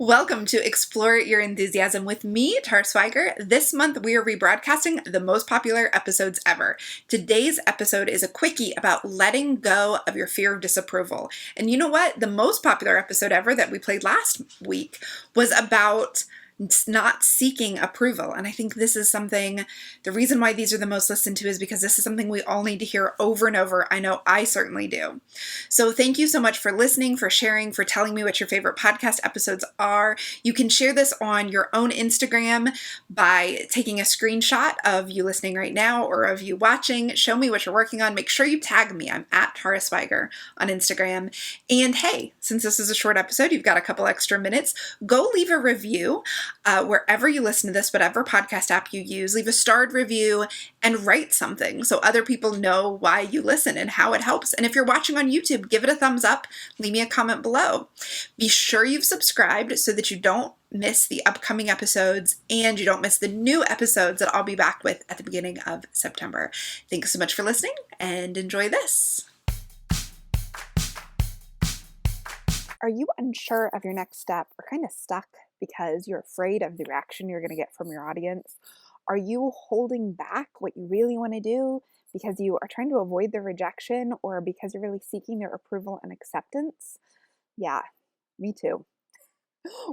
Welcome to Explore Your Enthusiasm with me, Tara Swiger. This month we are rebroadcasting the most popular episodes ever. Today's episode is a quickie about letting go of your fear of disapproval. And you know what? The most popular episode ever that we played last week was about not seeking approval. And I think this is something, the reason why these are the most listened to is because this is something we all need to hear over and over. I know I certainly do. So thank you so much for listening, for sharing, for telling me what your favorite podcast episodes are. You can share this on your own Instagram by taking a screenshot of you listening right now or of you watching. Show me what you're working on. Make sure you tag me. I'm at Tara Swiger on Instagram. And hey, since this is a short episode, you've got a couple extra minutes, go leave a review. Wherever you listen to this, whatever podcast app you use, leave a starred review and write something so other people know why you listen and how it helps. And if you're watching on YouTube, give it a thumbs up, leave me a comment below. Be sure you've subscribed so that you don't miss the upcoming episodes and you don't miss the new episodes that I'll be back with at the beginning of September. Thanks so much for listening and enjoy this. Are you unsure of your next step or kind of stuck because you're afraid of the reaction you're going to get from your audience? Are you holding back what you really want to do because you are trying to avoid the rejection or because you're really seeking their approval and acceptance? Yeah, me too.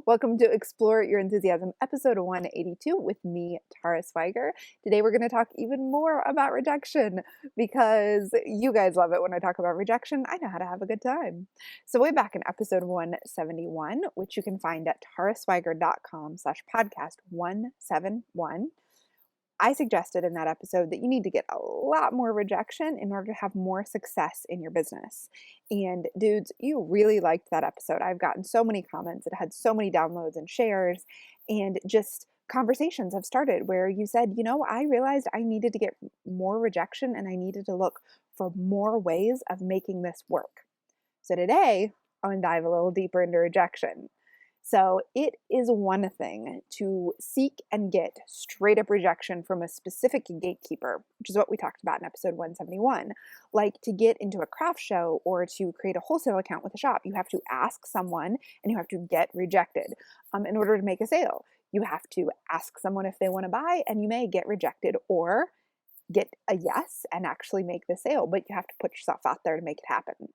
Welcome to Explore Your Enthusiasm, episode 182 with me, Tara Swiger. Today we're going to talk even more about rejection because you guys love it when I talk about rejection. I know how to have a good time. So way back in episode 171, which you can find at taraswiger.com/podcast 171, I suggested in that episode that you need to get a lot more rejection in order to have more success in your business. And dudes, you really liked that episode. I've gotten so many comments. It had so many downloads and shares, and just conversations have started where you said, I realized I needed to get more rejection and I needed to look for more ways of making this work. So today, I'm going to dive a little deeper into rejection. So it is one thing to seek and get straight up rejection from a specific gatekeeper, which is what we talked about in episode 171. Like to get into a craft show or to create a wholesale account with a shop, you have to ask someone and you have to get rejected. In order to make a sale, you have to ask someone if they want to buy and you may get rejected or get a yes and actually make the sale, but you have to put yourself out there to make it happen.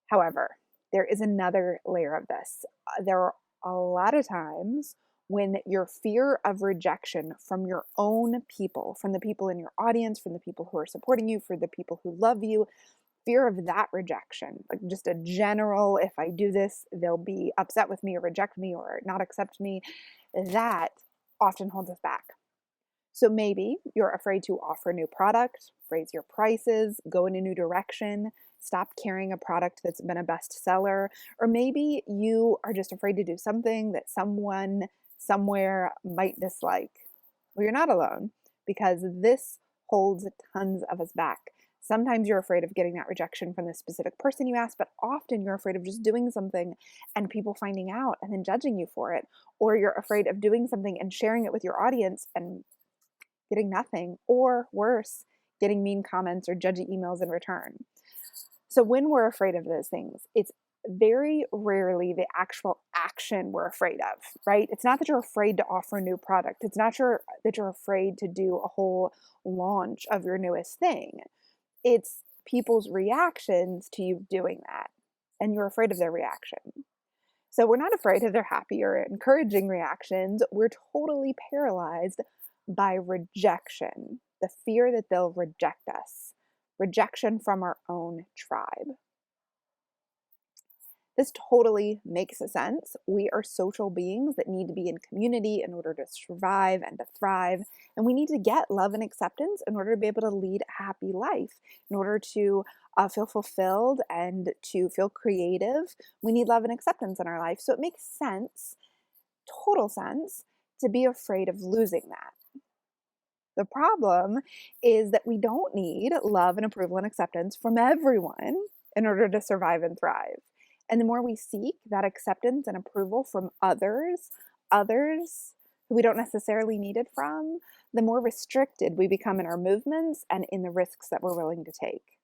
However, there is another layer of this. There are a lot of times when your fear of rejection from your own people, from the people in your audience, from the people who are supporting you, for the people who love you, fear of that rejection, like just a general, if I do this, they'll be upset with me or reject me or not accept me, that often holds us back. So maybe you're afraid to offer a new product, raise your prices, go in a new direction, stop carrying a product that's been a bestseller, or maybe you are just afraid to do something that someone somewhere might dislike. Well, you're not alone because this holds tons of us back. Sometimes you're afraid of getting that rejection from the specific person you asked, but often you're afraid of just doing something and people finding out and then judging you for it. Or you're afraid of doing something and sharing it with your audience and getting nothing, or worse, getting mean comments or judgy emails in return. So when we're afraid of those things, it's very rarely the actual action we're afraid of, right? It's not that you're afraid to offer a new product. It's not that you're afraid to do a whole launch of your newest thing. It's people's reactions to you doing that, and you're afraid of their reaction. So we're not afraid of their happy or encouraging reactions. We're totally paralyzed by rejection, the fear that they'll reject us, rejection from our own tribe. This totally makes sense. We are social beings that need to be in community in order to survive and to thrive. And we need to get love and acceptance in order to be able to lead a happy life, in order to feel fulfilled and to feel creative. We need love and acceptance in our life. So it makes sense, total sense, to be afraid of losing that. The problem is that we don't need love and approval and acceptance from everyone in order to survive and thrive. And the more we seek that acceptance and approval from others who we don't necessarily need it from, the more restricted we become in our movements and in the risks that we're willing to take.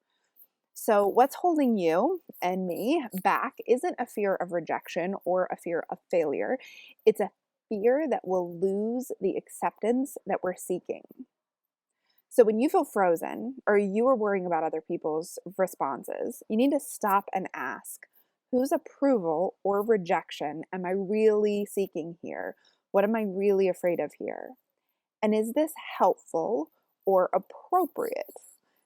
So, what's holding you and me back isn't a fear of rejection or a fear of failure. It's a fear that we'll lose the acceptance that we're seeking. So, when you feel frozen or you are worrying about other people's responses, you need to stop and ask, whose approval or rejection am I really seeking here? What am I really afraid of here? And is this helpful or appropriate?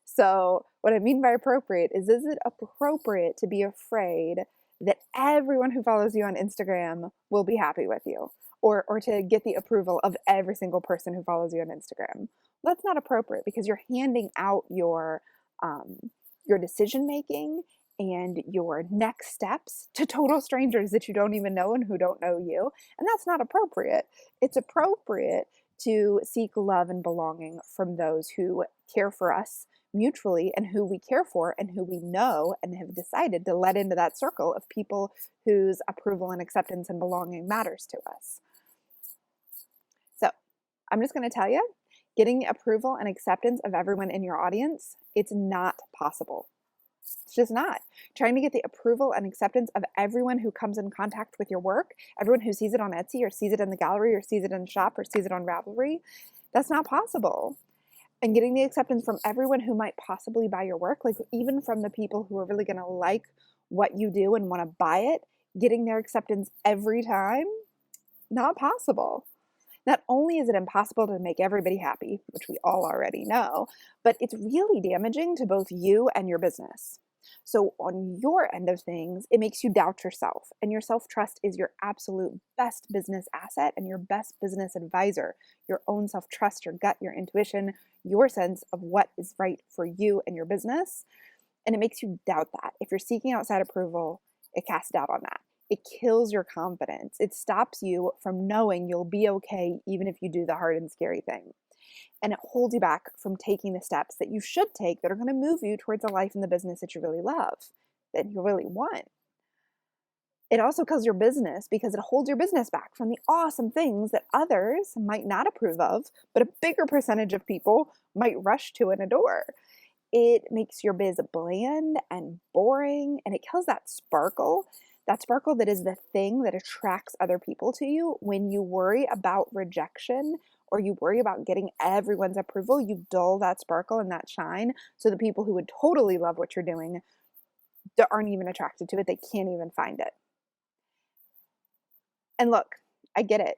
So, what I mean by appropriate is it appropriate to be afraid that everyone who follows you on Instagram will be happy with you? Or to get the approval of every single person who follows you on Instagram? Well, that's not appropriate because you're handing out your decision making and your next steps to total strangers that you don't even know and who don't know you. And that's not appropriate. It's appropriate to seek love and belonging from those who care for us mutually and who we care for and who we know and have decided to let into that circle of people whose approval and acceptance and belonging matters to us. So I'm just going to tell you, getting approval and acceptance of everyone in your audience, it's not possible. It's just not. Trying to get the approval and acceptance of everyone who comes in contact with your work, everyone who sees it on Etsy or sees it in the gallery or sees it in the shop or sees it on Ravelry, that's not possible. And getting the acceptance from everyone who might possibly buy your work, like even from the people who are really going to like what you do and want to buy it, getting their acceptance every time, not possible. Not only is it impossible to make everybody happy, which we all already know, but it's really damaging to both you and your business. So, on your end of things, it makes you doubt yourself, and your self trust is your absolute best business asset and your best business advisor. Your own self trust, your gut, your intuition, your sense of what is right for you and your business. And it makes you doubt that. If you're seeking outside approval, it casts doubt on that. It kills your confidence. It stops you from knowing you'll be okay even if you do the hard and scary thing. And it holds you back from taking the steps that you should take that are going to move you towards a life in the business that you really love, that you really want. It also kills your business because it holds your business back from the awesome things that others might not approve of, but a bigger percentage of people might rush to and adore. It makes your biz bland and boring, and it kills that sparkle that is the thing that attracts other people to you. When you worry about rejection or you worry about getting everyone's approval, you dull that sparkle and that shine. So the people who would totally love what you're doing aren't even attracted to it. They can't even find it. And look, I get it.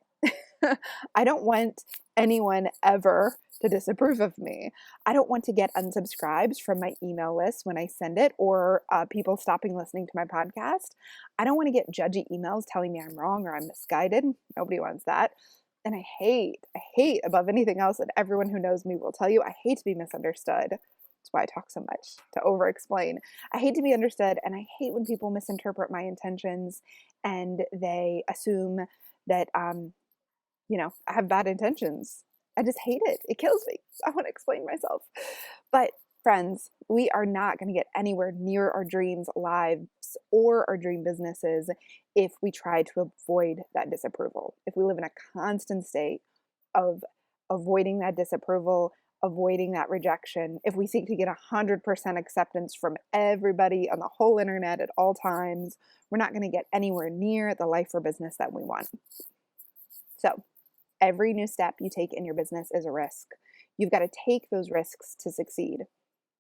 I don't want anyone ever to disapprove of me. I don't want to get unsubscribes from my email list when I send it, or people stopping listening to my podcast. I don't want to get judgy emails telling me I'm wrong or I'm misguided. Nobody wants that. And I hate above anything else, and everyone who knows me will tell you, I hate to be misunderstood. That's why I talk so much, to over-explain. I hate to be understood, and I hate when people misinterpret my intentions and they assume that, I have bad intentions. I just hate it. It kills me. I want to explain myself. But friends, we are not going to get anywhere near our dreams, lives, or our dream businesses if we try to avoid that disapproval. If we live in a constant state of avoiding that disapproval, avoiding that rejection, if we seek to get 100% acceptance from everybody on the whole internet at all times, we're not going to get anywhere near the life or business that we want. So, every new step you take in your business is a risk. You've got to take those risks to succeed.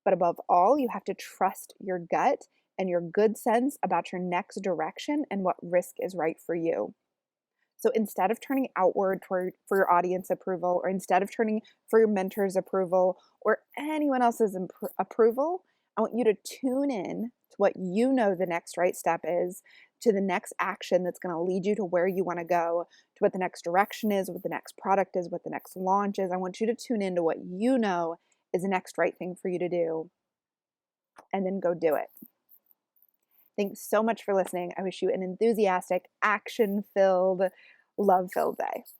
But above all, you have to trust your gut and your good sense about your next direction and what risk is right for you. So instead of turning outward for your audience approval, or instead of turning for your mentor's approval or anyone else's approval, I want you to tune in to what you know the next right step is, to the next action that's going to lead you to where you want to go, to what the next direction is, what the next product is, what the next launch is. I want you to tune into what you know is the next right thing for you to do, and then go do it. Thanks so much for listening. I wish you an enthusiastic, action-filled, love-filled day.